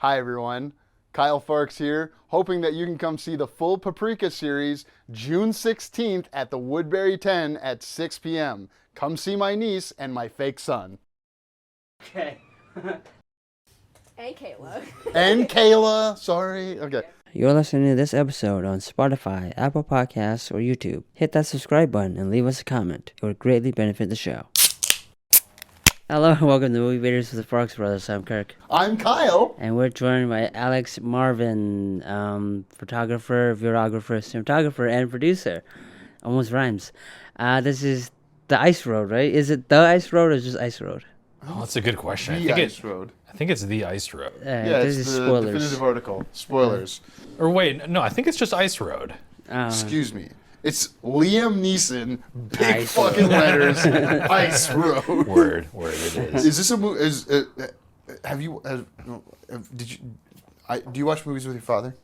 Hi everyone, Kyle Farx here, hoping that you can come see the full Paprika series June 16th at the Woodbury 10 at 6 p.m. Come see my niece and my fake son. Okay. And Kayla. And Kayla, sorry. Okay. You're listening to this episode on Spotify, Apple Podcasts, or YouTube. Hit that subscribe button and leave us a comment. It would greatly benefit the show. Hello and welcome to Movie Vaders with the Farx Brothers. I'm Kirk. I'm Kyle. And we're joined by Alex Marvin, photographer, videographer, cinematographer, and producer. Almost rhymes. This is the Ice Road, right? Is it the Ice Road or just Ice Road? Oh, that's a good question. The Ice Road. I think it's the Ice Road. Yeah, this it's is the spoilers. definitive article. Spoilers. Or wait, no, I think it's just Ice Road. Excuse me. It's Liam Neeson, big Ice fucking Road. letters, Ice Road. Word, it is. Is this a movie? Do you watch movies with your father?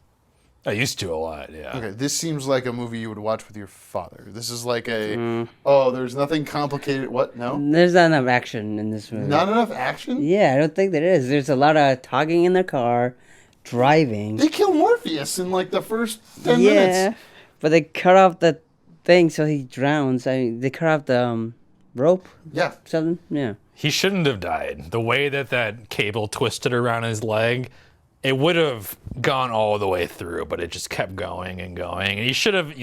I used to a lot, yeah. Okay, this seems like a movie you would watch with your father. This is like there's nothing complicated. What? No? There's not enough action in this movie. Not enough action? Yeah, I don't think there is. There's a lot of talking in the car, driving. They kill Morpheus in like the first 10 minutes. But they cut off the thing so he drowns. I mean, they cut off the rope. Yeah. Something. Yeah. He shouldn't have died. The way that cable twisted around his leg, it would have gone all the way through, but it just kept going and going. And he should have,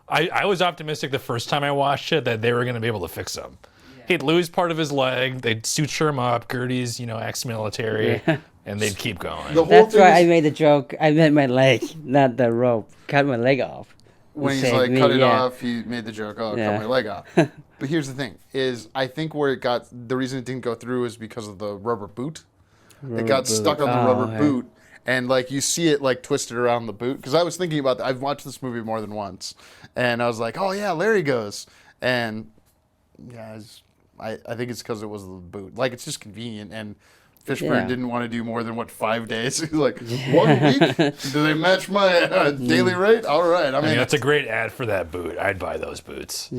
I was optimistic the first time I watched it that they were going to be able to fix him. Yeah. He'd lose part of his leg, they'd suture him up, Gertie's, ex-military, and they'd keep going. That's why I made the joke. I meant my leg, not the rope. Cut my leg off. When he's like, cut it off, he made the joke, cut my leg off. But here's the thing, is I think the reason it didn't go through is because of the rubber boot. It got stuck on the rubber boot. And, you see it, twisted around the boot. Because I was thinking about that. I've watched this movie more than once. And I was like, oh, yeah, Larry goes. And, yeah, I think it's because it was the boot. It's just convenient. And Fishburne didn't want to do more than, 5 days? He's like, 1 week? Do they match my daily rate? All right. I mean, that's a great ad for that boot. I'd buy those boots.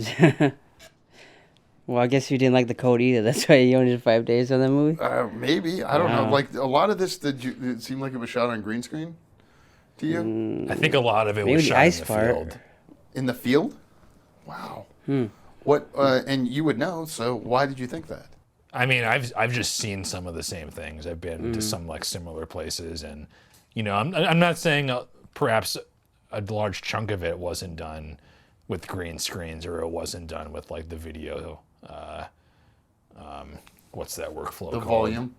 Well, I guess you didn't like the code either. That's why you only did 5 days on that movie? Maybe. I don't know. A lot of this, it seemed like it was shot on green screen to you? I think a lot of it Maybe was the shot ice in the part. field. In the field? Wow. What? And you would know, so why did you think that? I mean, I've just seen some of the same things. I've been to some similar places, and I'm not saying perhaps a large chunk of it wasn't done with green screens or it wasn't done with the video. What's that workflow The called? volume?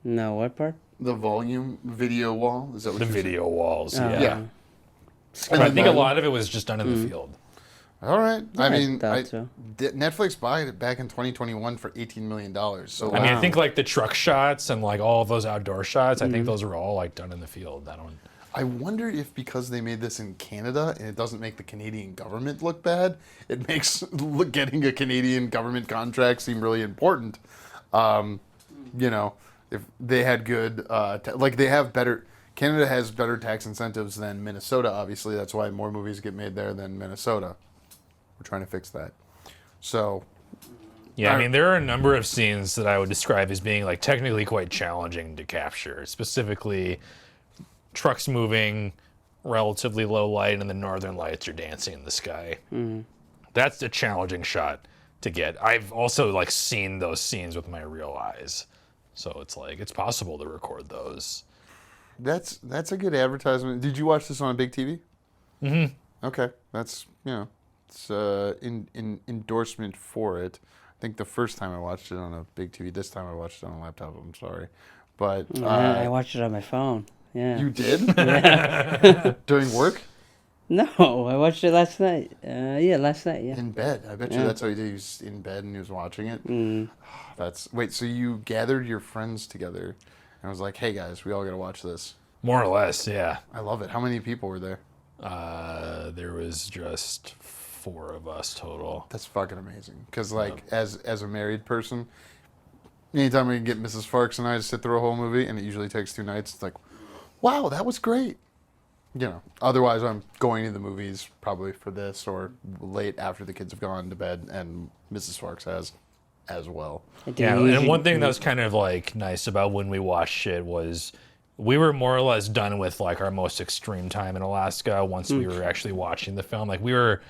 No, what part? The volume video wall? Is that what The you're video walls, yeah. Yeah. But I think a lot of it was just done in the field. All right. I mean, thought so. Netflix bought it back in 2021 for $18 million. So I mean, I think the truck shots and all of those outdoor shots, I think those were all done in the field. I wonder if because they made this in Canada and it doesn't make the Canadian government look bad, it makes getting a Canadian government contract seem really important. If they had good, they have better. Canada has better tax incentives than Minnesota. Obviously, that's why more movies get made there than Minnesota. We're trying to fix that. So. Yeah, I mean, there are a number of scenes that I would describe as being technically quite challenging to capture. Specifically, trucks moving, relatively low light, and the northern lights are dancing in the sky. That's a challenging shot to get. I've also seen those scenes with my real eyes, so it's possible to record those. That's a good advertisement. Did you watch this on a big TV? Mm-hmm. Okay, that's it's endorsement for it. I think the first time I watched it on a big TV. This time I watched it on a laptop. I'm sorry, but I watched it on my phone. Yeah. You did? During work? No, I watched it last night. Last night. Yeah. In bed. I bet you that's what he did. He was in bed and he was watching it. Wait. So you gathered your friends together and was like, "Hey guys, we all got to watch this." More or less, yeah. I love it. How many people were there? There was just 4 of us total. That's fucking amazing. Because as a married person, anytime we can get Mrs. Farx and I to sit through a whole movie, and it usually takes 2 nights, it's like, wow, that was great. Otherwise I'm going to the movies probably for this or late after the kids have gone to bed and Mrs. Farx has. as well. Yeah, and one thing that was kind of like nice about when we watched it was we were more or less done with like our most extreme time in Alaska once we were actually watching the film. Like we were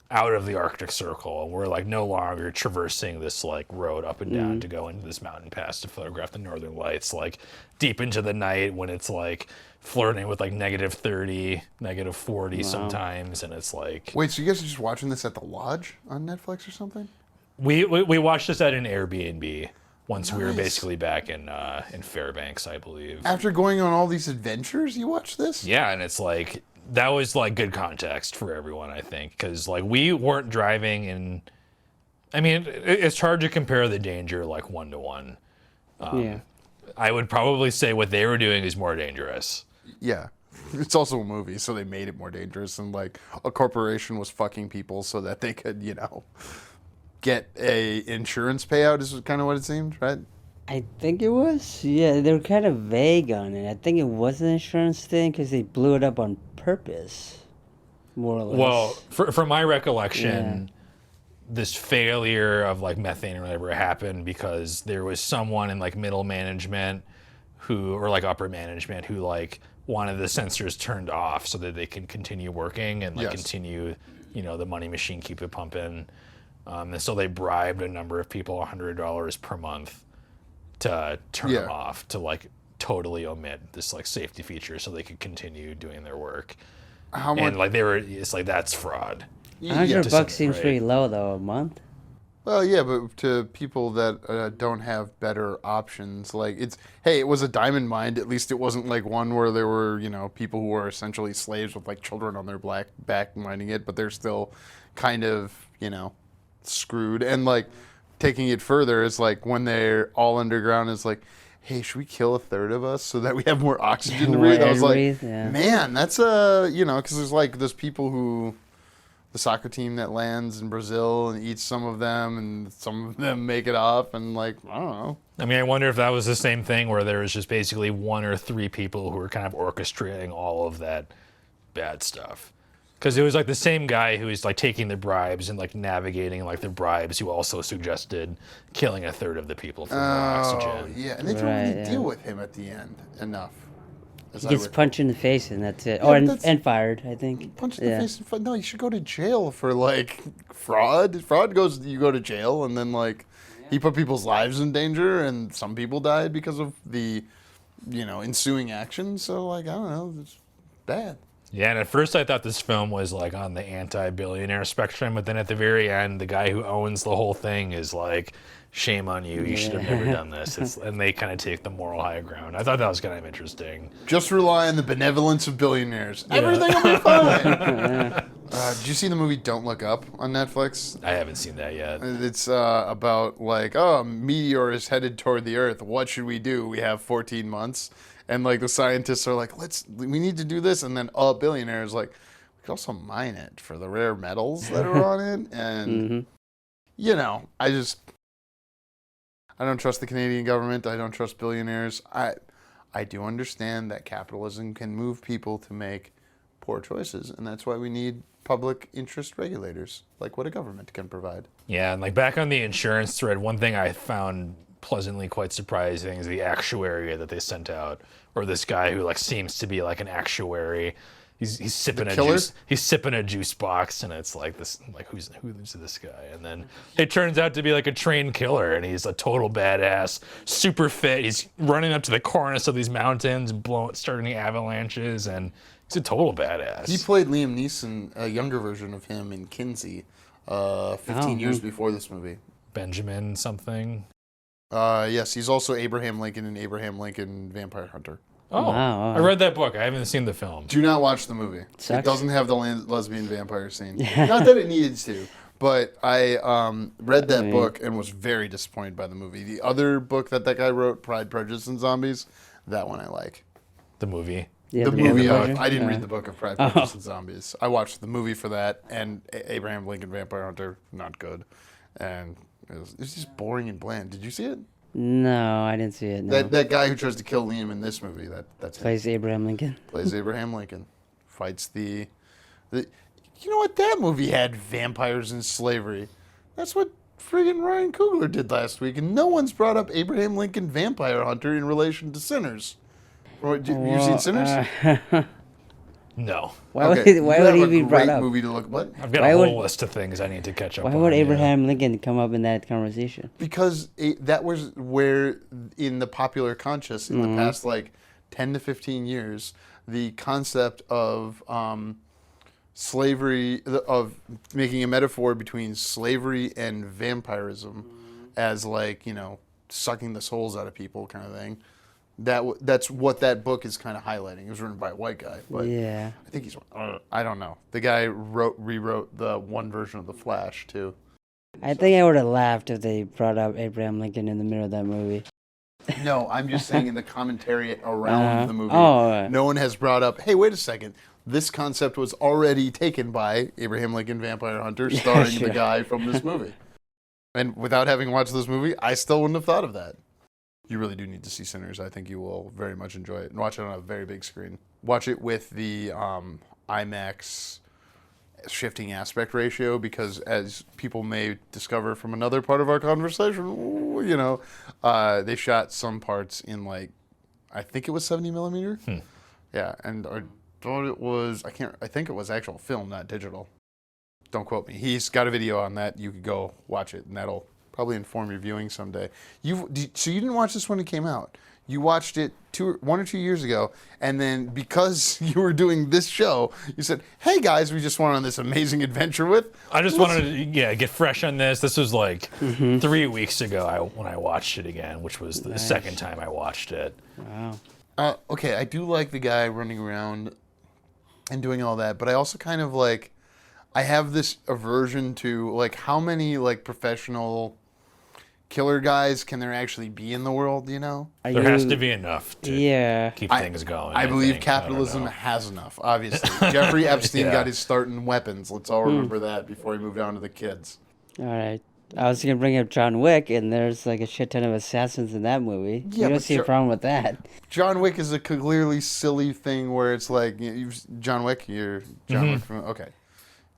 out of the Arctic Circle, and we're like no longer traversing this like road up and down to go into this mountain pass to photograph the northern lights, like deep into the night when it's like flirting with like -30, -40 sometimes, and it's like. Wait, so you guys are just watching this at the lodge on Netflix or something? We watched this at an Airbnb once we were basically back in Fairbanks, I believe. After going on all these adventures, you watch this? Yeah, and it's like that was like good context for everyone, I think, because like we weren't driving in. I mean, it's hard to compare the danger like 1-to-1. I would probably say what they were doing is more dangerous. Yeah. It's also a movie, so they made it more dangerous. And like a corporation was fucking people so that they could, get a insurance payout is kind of what it seemed, right? I think it was. Yeah, they were kind of vague on it. I think it was an insurance thing because they blew it up on purpose, more or less. Well, from my recollection, this failure of like methane or whatever happened because there was someone in like middle management or like upper management who like wanted the sensors turned off so that they can continue working and like continue, the money machine, keep it pumping. And so they bribed a number of people $100 per month to turn them off, to like totally omit this like safety feature so they could continue doing their work. How much? And like it's like that's fraud. $100 seems pretty low though a month. Well, yeah, but to people that don't have better options, like it was a diamond mine. At least it wasn't like one where there were people who were essentially slaves with like children on their back mining it, but they're still kind of screwed. And like taking it further is like when they're all underground is like, hey, should we kill a third of us so that we have more oxygen to breathe? I was like, man, that's because there's like those people who. The soccer team that lands in Brazil and eats some of them, and some of them make it off, and like, I don't know. I mean, I wonder if that was the same thing where there was just basically 1 or 3 people who were kind of orchestrating all of that bad stuff. Because it was like the same guy who was like taking the bribes and like navigating like the bribes who also suggested killing a third of the people for more oxygen. Yeah, and they don't really deal with him at the end enough. He gets punched in the face and that's it. Yeah, and fired, I think. Punched in the face and fired. No, you should go to jail for like fraud. You go to jail and then like he put people's lives in danger and some people died because of the ensuing action. So like I don't know, it's bad. Yeah, and at first I thought this film was like on the anti-billionaire spectrum, but then at the very end, the guy who owns the whole thing is like, shame on you, you should have never done this. And they kind of take the moral high ground. I thought that was kind of interesting. Just rely on the benevolence of billionaires. Yeah. Everything will be fine. Did you see the movie Don't Look Up on Netflix? I haven't seen that yet. It's about like, a meteor is headed toward the Earth. What should we do? We have 14 months. And like the scientists are like, we need to do this. And then a billionaire is like, we can also mine it for the rare metals that are on it. And, I don't trust the Canadian government. I don't trust billionaires. I do understand that capitalism can move people to make poor choices. And that's why we need public interest regulators, like what a government can provide. Yeah, and like back on the insurance thread, one thing I found pleasantly quite surprising is the actuary that they sent out, or this guy who like seems to be like an actuary. He's sipping a juice. He's sipping a juice box, and it's like this. Like who's this guy? And then it turns out to be like a trained killer, and he's a total badass, super fit. He's running up to the cornice of these mountains, starting the avalanches, and he's a total badass. He played Liam Neeson, a younger version of him in Kinsey, 15 years before this movie. Benjamin something. Yes, he's also Abraham Lincoln in Abraham Lincoln Vampire Hunter. Oh, wow. I read that book. I haven't seen the film. Do not watch the movie. It doesn't have the lesbian vampire scene. Not that it needs to, but I read that book and was very disappointed by the movie. The other book that guy wrote, Pride, Prejudice, and Zombies, that one I like. The movie? Yeah, the movie. I didn't read the book of Pride, Prejudice, and Zombies. I watched the movie for that, and Abraham Lincoln Vampire Hunter, not good. And it was just boring and bland. Did you see it? No, I didn't see it. No. That guy who tries to kill Liam in this movie, that's plays Abraham Lincoln. Plays Abraham Lincoln. Fights you know what? That movie had vampires and slavery. That's what friggin' Ryan Coogler did last week, and no one's brought up Abraham Lincoln Vampire Hunter in relation to Sinners. You've seen Sinners? No. Why would he be brought up? Movie to look. What? I've got a whole list of things I need to catch up on. Why would Abraham Lincoln come up in that conversation? Because that was where, in the popular conscious, in the past, like, 10 to 15 years, the concept of slavery, of making a metaphor between slavery and vampirism as, like, you know, sucking the souls out of people kind of thing. That's what that book is kind of highlighting. It was written by a white guy, but yeah, I think he's. I don't know. The guy rewrote the one version of the Flash too. I think I would have laughed if they brought up Abraham Lincoln in the middle of that movie. No, I'm just saying in the commentary around the movie, no one has brought up. Hey, wait a second. This concept was already taken by Abraham Lincoln Vampire Hunter, starring the guy from this movie. And without having watched this movie, I still wouldn't have thought of that. You really do need to see Sinners. I think you will very much enjoy it. And watch it on a very big screen. Watch it with the IMAX shifting aspect ratio, because as people may discover from another part of our conversation, you know, they shot some parts in, like, I think it was 70 millimeter. Yeah, and I thought it was, I think it was actual film, not digital. Don't quote me. He's got a video on that. You could go watch it, and that'll probably inform your viewing someday. So you didn't watch this when it came out. You watched it 1 or 2 years ago, and then because you were doing this show, you said, "Hey guys, we just went on this amazing adventure with." I just wanted to get fresh on this. This was like 3 weeks ago when I watched it again, which was the second time I watched it. Wow. Okay, I do like the guy running around and doing all that, but I also kind of like, I have this aversion to, like, how many, like, professional killer guys can there actually be in the world, you know? There has to be enough to keep things going. I believe capitalism has enough, obviously. Jeffrey Epstein got his start in weapons. Let's all remember that before he moved on to the kids. All right. I was going to bring up John Wick, and there's like a shit ton of assassins in that movie. Yeah, you don't see a problem with that. John Wick is a clearly silly thing where it's like, John Wick, you're John Wick from, okay.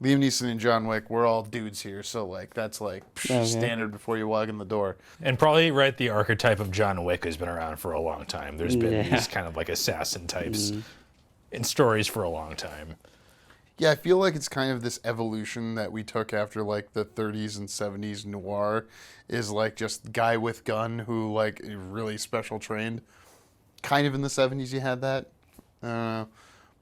Liam Neeson and John Wick, we're all dudes here, so like that's like standard before you walk in the door. And probably the archetype of John Wick has been around for a long time. There's been these kind of like assassin types in stories for a long time. Yeah, I feel like it's kind of this evolution that we took after like the 30s and 70s noir, is like just guy with gun who like really special trained. Kind of in the 70s you had that.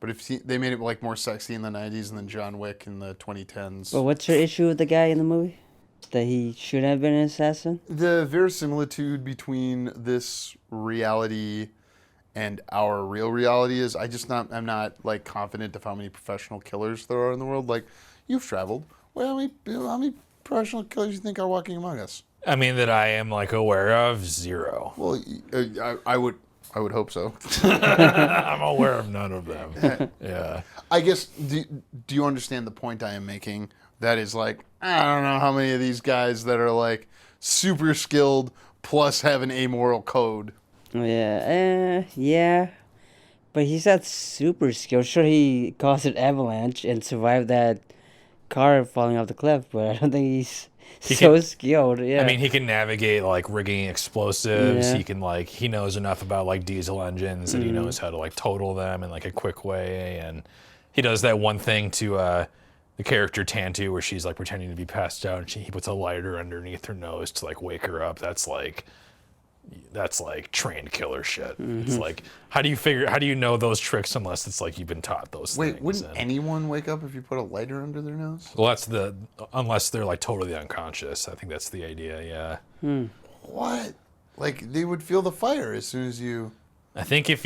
But if they made it like more sexy in the 90s, and then John Wick in the 2010s. But what's your issue with the guy in the movie? That he should have been an assassin? The verisimilitude between this reality and our real reality is, I'm not like confident of how many professional killers there are in the world. Like, you've traveled. Well, how many professional killers do you think are walking among us? I mean, that I am like aware of, 0. Well, I would hope so. I'm aware of none of them. Yeah. I guess, do you understand the point I am making? That is like, I don't know how many of these guys that are like super skilled plus have an amoral code. Yeah. But he's not super skilled. Sure, he caused an avalanche and survived that car falling off the cliff, but I don't think he's skilled. Yeah. I mean, he can navigate like rigging explosives. He can he knows enough about like diesel engines, and he knows how to like total them in like a quick way. And he does that one thing to the character Tantu, where she's like pretending to be passed out, and he puts a lighter underneath her nose to like wake her up. That's like trained killer shit. It's like, how do you know those tricks unless it's like you've been taught those things? Wait, wouldn't anyone wake up if you put a lighter under their nose? Well, unless they're like totally unconscious. I think that's the idea, yeah. What? Like, they would feel the fire as soon as you... I think I've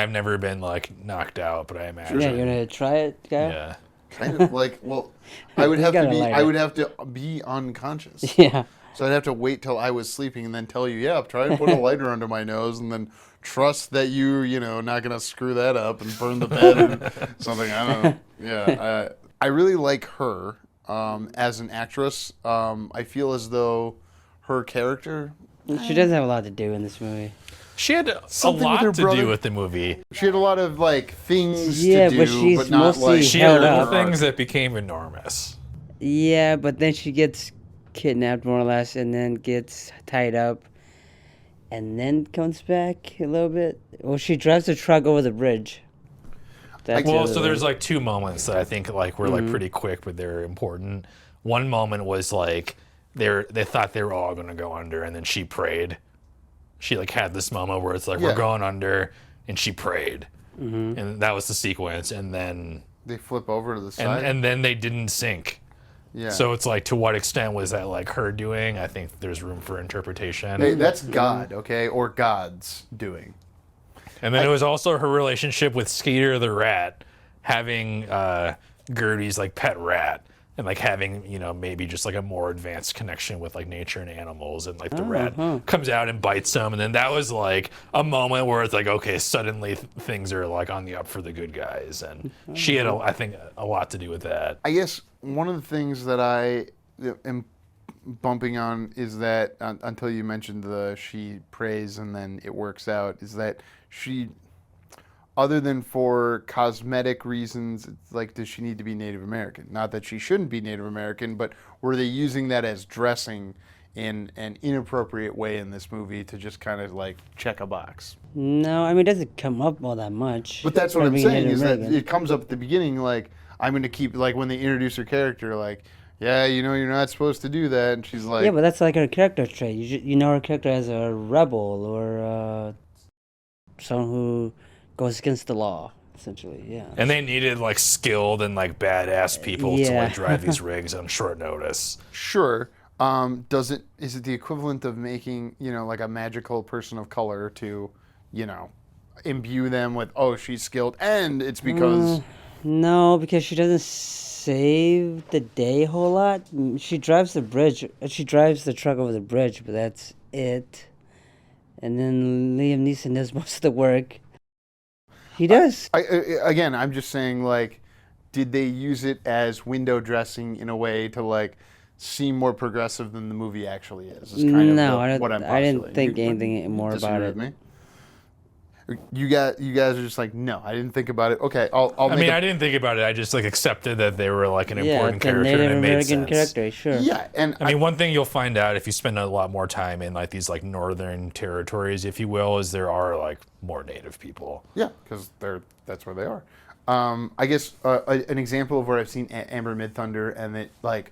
never been like knocked out, but I imagine. Yeah, you're gonna try it, guy? Yeah. Kind of like, well, I would have to be unconscious. Yeah. So I'd have to wait till I was sleeping and then tell you, try to put a lighter under my nose, and then trust that you're not going to screw that up and burn the bed or something. I don't know. Yeah. I really like her as an actress. I feel as though her character... She doesn't have a lot to do in this movie. She had a lot to do with the movie. She had a lot of like things to do, but she's not mostly like... She had little things that became enormous. Yeah, but then she gets kidnapped more or less, and then gets tied up, and then comes back a little bit. Well, she drives the truck over the bridge. So there's like two moments that I think like were like pretty quick, but they're important. One moment was like they thought they were all going to go under, and then she prayed. She like had this moment where it's like we're going under, and she prayed, and that was the sequence. And then they flip over to the side, and then they didn't sink. Yeah. So it's like, to what extent was that like her doing? I think there's room for interpretation. Hey, that's God, okay, or God's doing. And then it was also her relationship with Skeeter the rat, having Gertie's like pet rat, and like having, you know, maybe just like a more advanced connection with like nature and animals, and like the rat comes out and bites them, and then that was like a moment where it's like, okay, suddenly things are like on the up for the good guys, and she had I think a lot to do with that. I guess one of the things that I am bumping on is that until you mentioned she prays and then it works out, is that she, other than for cosmetic reasons, it's like, does she need to be Native American? Not that she shouldn't be Native American, but were they using that as dressing in an inappropriate way in this movie to just kind of like check a box? No, I mean, it doesn't come up all that much. But that's what I'm saying, is that it comes up at the beginning, like, I'm going to keep, like, when they introduce her character, like, yeah, you know, you're not supposed to do that. And she's like... Yeah, but that's like her character trait. You know her character as a rebel or someone who goes against the law, essentially, yeah. And they needed, like, skilled and, like, badass people to, like, drive these rigs on short notice. Sure. Is it the equivalent of making, you know, like a magical person of color to, you know, imbue them with, oh, she's skilled, and it's because... No, because she doesn't save the day a whole lot. She drives the bridge. She drives the truck over the bridge, but that's it. And then Liam Neeson does most of the work. He does. Again, I'm just saying, like, did they use it as window dressing in a way to, like, seem more progressive than the movie actually is? No, I didn't think anything more about it. With me? You guys are just like, no, I didn't think about it. Okay, I didn't think about it. I just like accepted that they were like an important character, Native and it made American sense. character, sure. Yeah, and I mean, one thing you'll find out if you spend a lot more time in like these like northern territories, if you will, is there are like more Native people. Yeah, because that's where they are. I guess an example of where I've seen Amber Midthunder, and that like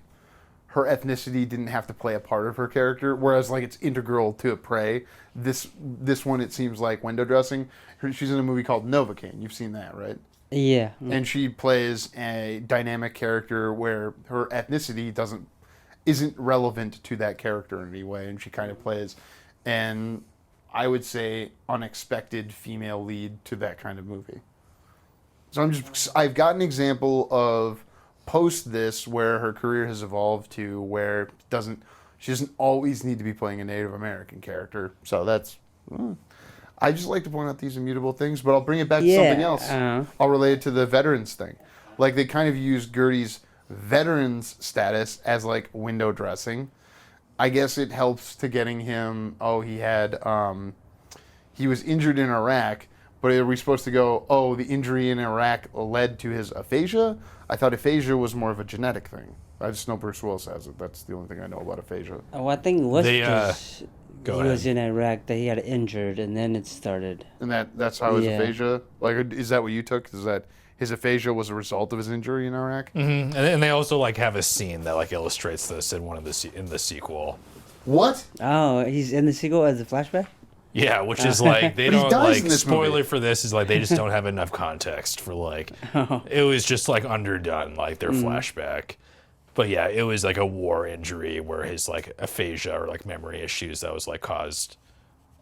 her ethnicity didn't have to play a part of her character, whereas like it's integral to Prey. This one, it seems like window dressing. She's in a movie called Novocaine. You've seen that, right? Yeah. And she plays a dynamic character where her ethnicity isn't relevant to that character in any way, and she kind of plays an, I would say, unexpected female lead to that kind of movie. So I've got an example of post this where her career has evolved to where she doesn't always need to be playing a Native American character. So that's... I just like to point out these immutable things, but I'll bring it back to something else. I'll relate it to the veterans thing. Like, they kind of used Gertie's veterans status as, like, window dressing. I guess it helps to getting him... he was injured in Iraq, but are we supposed to go, the injury in Iraq led to his aphasia? I thought aphasia was more of a genetic thing. I just know Bruce Willis has it. That's the only thing I know about aphasia. Oh, I think it was he was in Iraq that he had injured, and then it started. And that's how his aphasia... Like, is that what you took? Is that his aphasia was a result of his injury in Iraq? Mm-hmm. And they also, like, have a scene that, like, illustrates this in in the sequel. What? Oh, he's in the sequel as a flashback? Yeah, which is like they don't like spoiler for this is like they just don't have enough context for like it was just like underdone like their flashback. But yeah, it was like a war injury where his like aphasia or like memory issues that was like caused.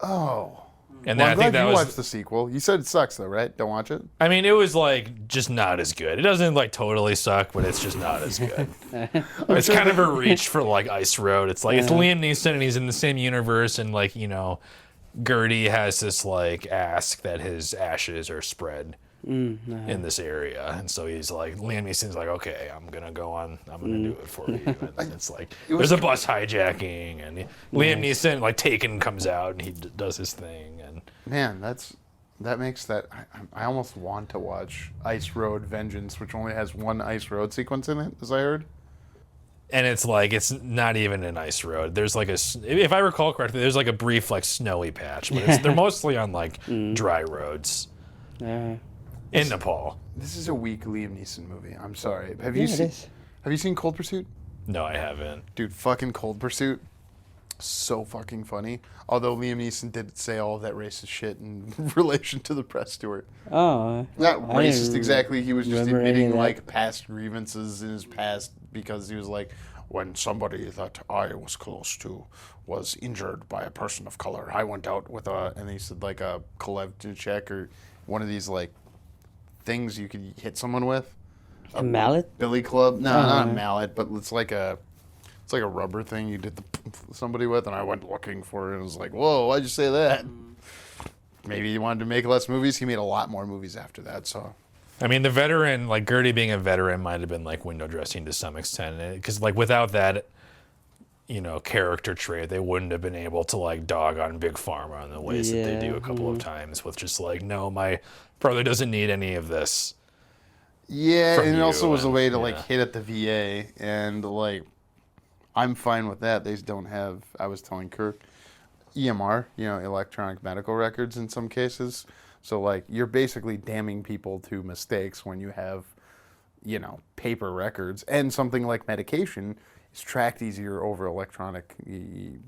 Oh. And then I'm glad you watched the sequel. You said it sucks though, right? Don't watch it? I mean, it was like just not as good. It doesn't like totally suck, but it's just not as good. It's kind of a reach for like Ice Road. It's like it's Liam Neeson and he's in the same universe and like, you know, Gertie has this like ask that his ashes are spread in this area, and so he's like, Liam Neeson's like, okay, I'm gonna do it for you. And it's like there's a bus hijacking, and Liam Neeson like Taken comes out and he does his thing, and man, that makes that I almost want to watch Ice Road Vengeance, which only has one Ice Road sequence in it, as I heard. And it's like, it's not even an ice road. There's like if I recall correctly, there's like a brief like snowy patch, but they're mostly on like dry roads in Nepal. This is a weak Liam Neeson movie. I'm sorry. Have you seen Cold Pursuit? No, I haven't. Dude, fucking Cold Pursuit. So fucking funny. Although Liam Neeson did say all of that racist shit in relation to the press steward. Oh. Not racist exactly. He was just admitting like past grievances in his past because he was like, when somebody that I was close to was injured by a person of color, I went out with and he said like a Kalevchik or one of these like things you could hit someone with. A mallet? Billy club? No, not a mallet, but it's like a rubber thing you did somebody with, and I went looking for it and was like, whoa, why'd you say that? Maybe he wanted to make less movies. He made a lot more movies after that, so. I mean, the veteran, like Gertie being a veteran might have been like window dressing to some extent. Because like without that, character trait, they wouldn't have been able to like dog on Big Pharma in the ways that they do a couple of times with just like, no, my brother doesn't need any of this. Yeah, and it also was a way to like hit at the VA, and like, I'm fine with that. They don't have, I was telling Kirk, EMR, electronic medical records in some cases. So, like, you're basically damning people to mistakes when you have, paper records. And something like medication is tracked easier over electronic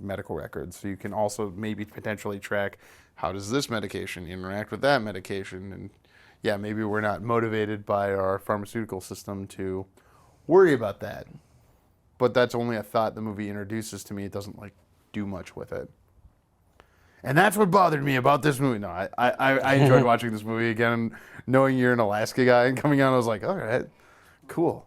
medical records. So you can also maybe potentially track how does this medication interact with that medication. And, yeah, maybe we're not motivated by our pharmaceutical system to worry about that. But that's only a thought the movie introduces to me. It doesn't like do much with it. And that's what bothered me about this movie. No, I enjoyed watching this movie again, knowing you're an Alaska guy and coming out, I was like, all right, cool.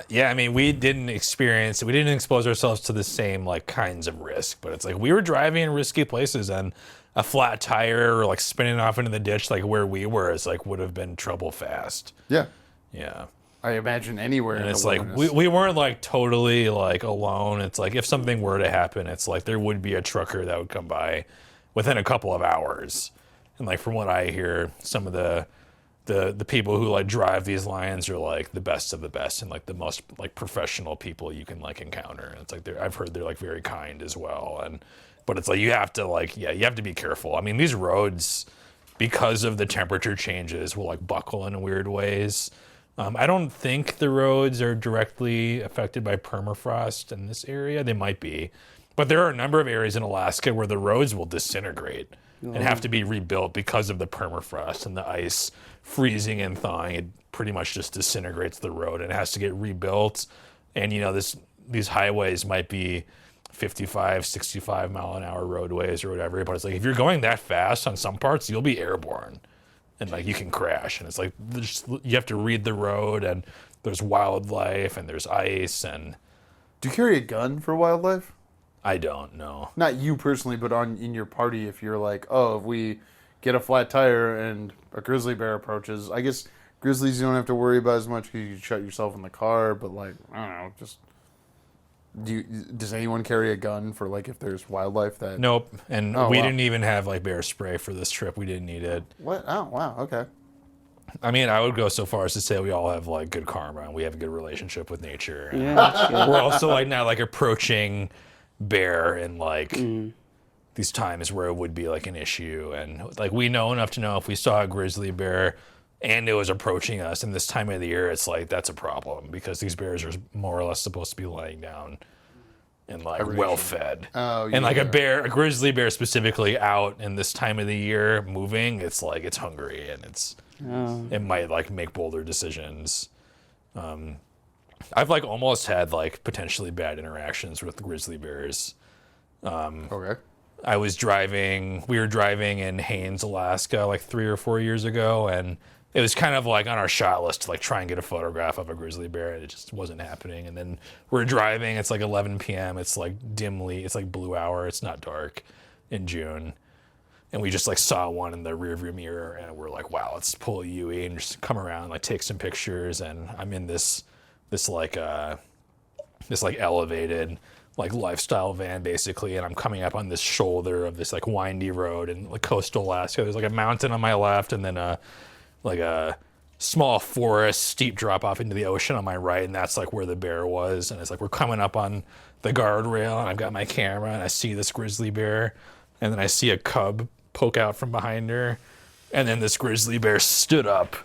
Yeah, I mean, we didn't expose ourselves to the same like kinds of risk, but it's like we were driving in risky places, and a flat tire or like spinning off into the ditch like where we were is like would have been trouble fast. Yeah. Yeah. I imagine anywhere. And it's like we weren't like totally like alone. It's like if something were to happen, it's like there would be a trucker that would come by within a couple of hours. And like from what I hear, some of the people who like drive these lines are like the best of the best and like the most like professional people you can like encounter. And it's like I've heard they're like very kind as well. But it's like you have to be careful. I mean, these roads, because of the temperature changes, will like buckle in weird ways. I don't think the roads are directly affected by permafrost in this area. They might be. But there are a number of areas in Alaska where the roads will disintegrate and have to be rebuilt because of the permafrost and the ice freezing and thawing. It pretty much just disintegrates the road and it has to get rebuilt. And, these highways might be 55, 65 mile an hour roadways or whatever. But it's like if you're going that fast on some parts, you'll be airborne. And like you can crash, and it's like you have to read the road, and there's wildlife, and there's ice, and. Do you carry a gun for wildlife? I don't know. Not you personally, but in your party, if you're like, oh, if we get a flat tire and a grizzly bear approaches, I guess grizzlies you don't have to worry about as much because you shut yourself in the car. But like, I don't know, just. Does anyone carry a gun for like if there's wildlife that? Nope, and we didn't even have like bear spray for this trip. We didn't need it. What? Oh wow, okay. I mean, I would go so far as to say we all have like good karma and we have a good relationship with nature. Yeah, that's good. We're also like not like approaching bear in like these times where it would be like an issue, and like we know enough to know if we saw a grizzly bear and it was approaching us in this time of the year, it's like that's a problem because these bears are more or less supposed to be laying down and like well fed. Oh, yeah. And like a grizzly bear specifically out in this time of the year moving, it's like it's hungry and it might like make bolder decisions. I've like almost had like potentially bad interactions with grizzly bears. Okay. we were driving in Haines, Alaska like 3 or 4 years ago, and it was kind of like on our shot list to like try and get a photograph of a grizzly bear, and it just wasn't happening. And then we're driving, it's like 11 p.m. It's like it's like blue hour. It's not dark in June. And we just like saw one in the rearview mirror, and we're like, wow, let's pull a UE and just come around, like take some pictures. And I'm in this elevated like lifestyle van basically, and I'm coming up on this shoulder of this like windy road in like coastal Alaska. There's like a mountain on my left, and then a small forest, steep drop off into the ocean on my right, and that's like where the bear was. And it's like we're coming up on the guardrail, and I've got my camera, and I see this grizzly bear, and then I see a cub poke out from behind her, and then this grizzly bear stood up,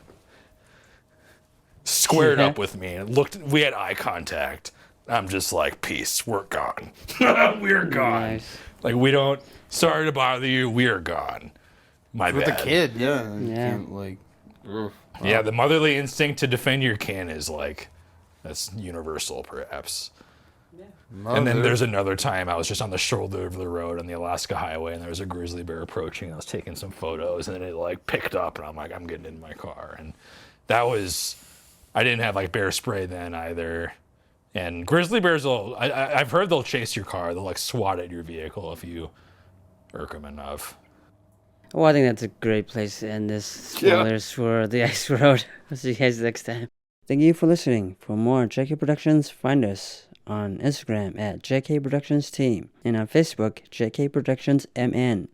squared up with me, and looked. We had eye contact. I'm just like, peace, we're gone. We're gone. Nice. Like, we don't, sorry to bother you, we're gone. My with bad. With the kid, yeah. Can't, like, yeah, the motherly instinct to defend your kin is like, that's universal, perhaps. Yeah. And then there's another time I was just on the shoulder of the road on the Alaska highway, and there was a grizzly bear approaching. I was taking some photos, and then it like picked up, and I'm like, I'm getting in my car. And that was, I didn't have like bear spray then either. And grizzly bears I've heard they'll chase your car. They'll like swat at your vehicle if you irk them enough. Well, I think that's a great place to end this. Spoilers for the Ice Road. I'll see you guys next time. Thank you for listening. For more JK Productions, find us on Instagram at JK Productions Team and on Facebook, JK Productions MN.